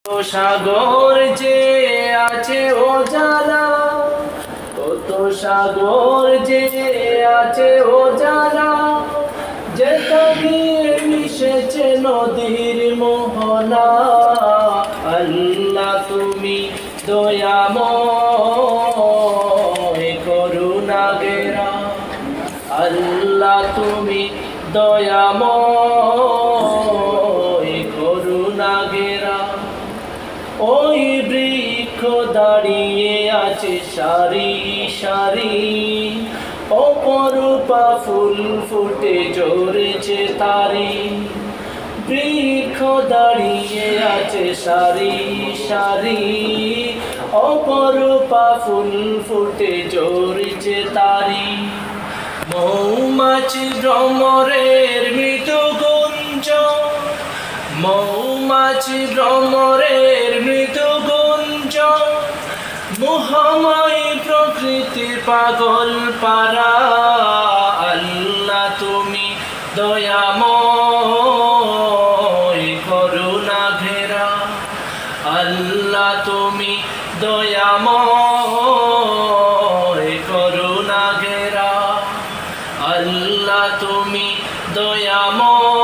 সাগর যে আছে ও জালা, কত সাগর যে আছে ও জালা, যেটা গিয়ে মিশেছে নদীর মোহনা। আল্লাহ তুমি দয়াময় করুণা গেরা, আল্লাহ তুমি দয়াময় করুণা গেরা। ওই বৃক্ষ দাঁড়িয়ে আছে সারি সারি, অপরূপা ফুল ফুটে ঝরেছে তারি। বৃক্ষ দাঁড়িয়ে আছে সারি সারি, অপরূপা ফুল ফুটে ঝরেছে তারি। মৌমাছি ভ্রমরের মৃদু গুঞ্জন, মৌমাছি ভ্রমরের মৃদু গুঞ্জন, মোহময় প্রকৃতির পাগল পারা। আল্লাহ তুমি দয়াময় করুণা ঘেরা, আল্লাহ তুমি দয়াময় করুণা ঘেরা, আল্লাহ তুমি দয়াময়